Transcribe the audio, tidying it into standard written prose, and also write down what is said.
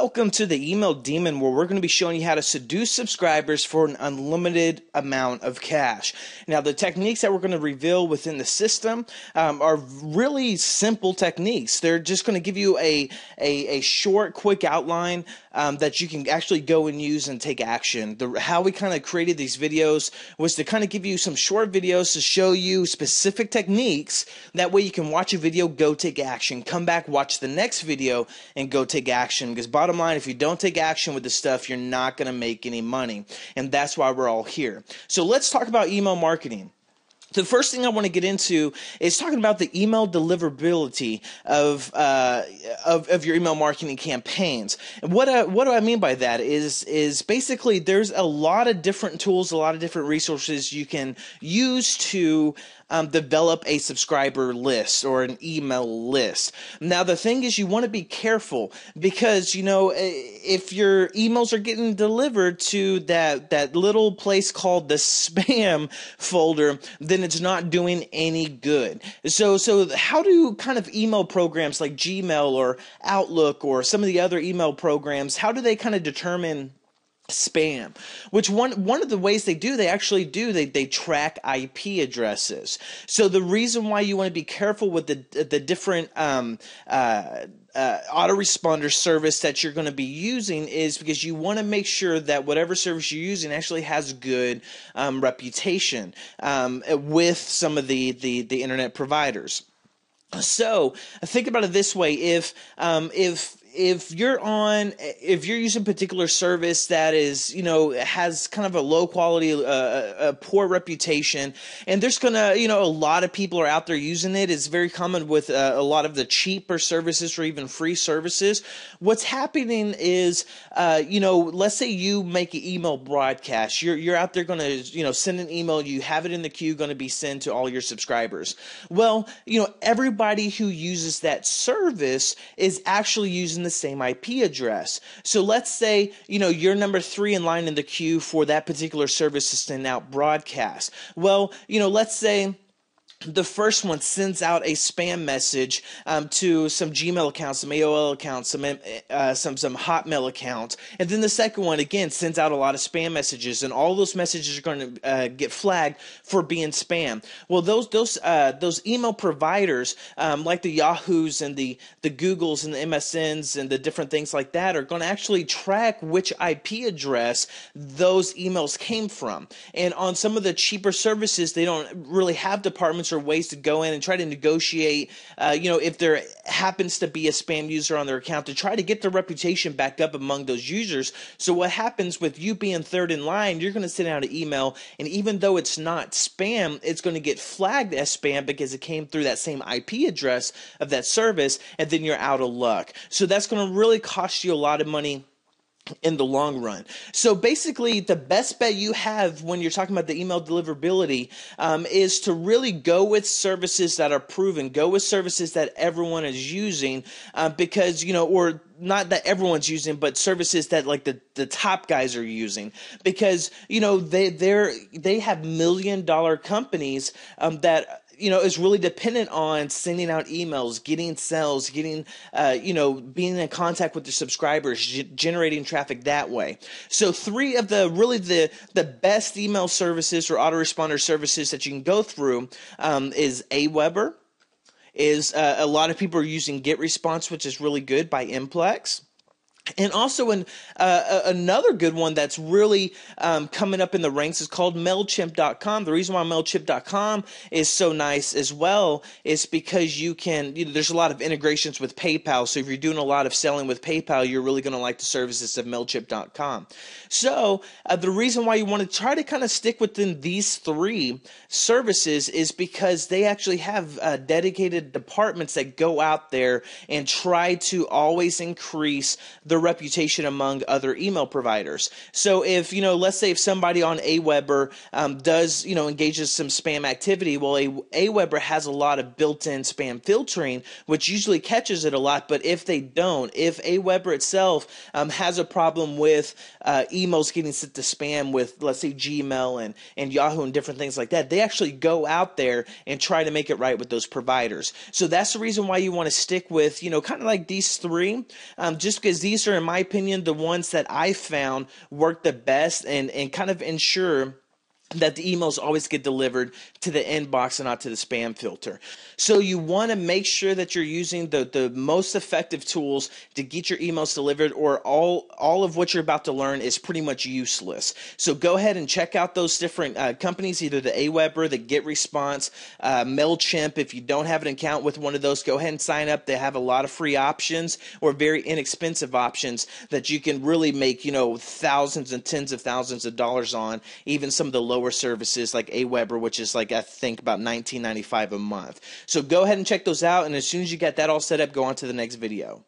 Welcome to the Email Demon, where we're going to be showing you how to seduce subscribers for an unlimited amount of cash. Now, the techniques that we're going to reveal within the system are really simple techniques. They're just going to give you a short, quick outline that you can actually go and use and take action. How we kind of created these videos was to kind of give you some short videos to show you specific techniques. That way you can watch a video, go take action, come back, watch the next video, and go take action. Because bottom line, if you don't take action with this stuff, you're not going to make any money. And that's why we're all here. So let's talk about email marketing. The first thing I want to get into is talking about the email deliverability of your email marketing campaigns. And what do I mean by that is basically there's a lot of different tools, a lot of different resources you can use to develop a subscriber list or an email list. Now, the thing is, you want to be careful because, you know, if your emails are getting delivered to that little place called the spam folder, then it's not doing any good. So how do kind of email programs like Gmail or Outlook or some of the other email programs, how do they kind of determine spam? Which one of the ways they actually track IP addresses. So the reason why you want to be careful with the different autoresponder service that you're going to be using is because you want to make sure that whatever service you're using actually has good reputation with some of the internet providers. So think about it this way: if you're using a particular service that is, you know, has kind of a low quality, a poor reputation, and there's gonna, you know, a lot of people are out there using it. It's very common with a lot of the cheaper services or even free services. What's happening is, you know, let's say you make an email broadcast. You're out there gonna, you know, send an email. You have it in the queue, going to be sent to all your subscribers. Well, you know, everybody who uses that service is actually using the same IP address. So let's say, you know, you're number 3 in line in the queue for that particular service to send out broadcast. Well, you know, let's say the first one sends out a spam message to some Gmail accounts, some AOL accounts, some Hotmail accounts, and then the second one again sends out a lot of spam messages, and all those messages are going to get flagged for being spam. Well, those email providers like the Yahoos and the Googles and the MSNs and the different things like that are going to actually track which IP address those emails came from. And on some of the cheaper services, they don't really have departments or ways to go in and try to negotiate, you know, if there happens to be a spam user on their account, to try to get their reputation back up among those users. So what happens with you being third in line, you're going to send out an email, and even though it's not spam, it's going to get flagged as spam because it came through that same IP address of that service, and then you're out of luck. So that's going to really cost you a lot of money in the long run. So basically, the best bet you have when you're talking about the email deliverability is to really go with services that are proven, go with services that everyone is using, because, you know, or not that everyone's using, but services that like the top guys are using, because, you know, they have $1 million companies that, you know, is really dependent on sending out emails, getting sales, getting, you know, being in contact with their subscribers, generating traffic that way. So 3 of the best email services or autoresponder services that you can go through is Aweber, is a lot of people are using GetResponse, which is really good, by Implex. And also another good one that's really coming up in the ranks is called MailChimp.com. The reason why MailChimp.com is so nice as well is because you know, there's a lot of integrations with PayPal. So if you're doing a lot of selling with PayPal, you're really going to like the services of MailChimp.com. So the reason why you want to try to kind of stick within these 3 services is because they actually have dedicated departments that go out there and try to always increase the reputation among other email providers. So if, you know, let's say if somebody on Aweber does, you know, engages some spam activity, well, Aweber has a lot of built-in spam filtering, which usually catches it a lot. But if they don't, if Aweber itself has a problem with emails getting sent to spam with, let's say, Gmail and Yahoo and different things like that, they actually go out there and try to make it right with those providers. So that's the reason why you want to stick with, you know, kind of like these 3, just because these these are, in my opinion, the ones that I found work the best and kind of ensure that the emails always get delivered to the inbox and not to the spam filter. So you want to make sure that you're using the most effective tools to get your emails delivered, or all of what you're about to learn is pretty much useless. So go ahead and check out those different companies, either the Aweber, the GetResponse, MailChimp. If you don't have an account with one of those, go ahead and sign up. They have a lot of free options or very inexpensive options that you can really make, thousands and tens of thousands of dollars on, even some of the lower services like Aweber, which is like, I think, about $19.95 a month. So go ahead and check those out, and as soon as you get that all set up, go on to the next video.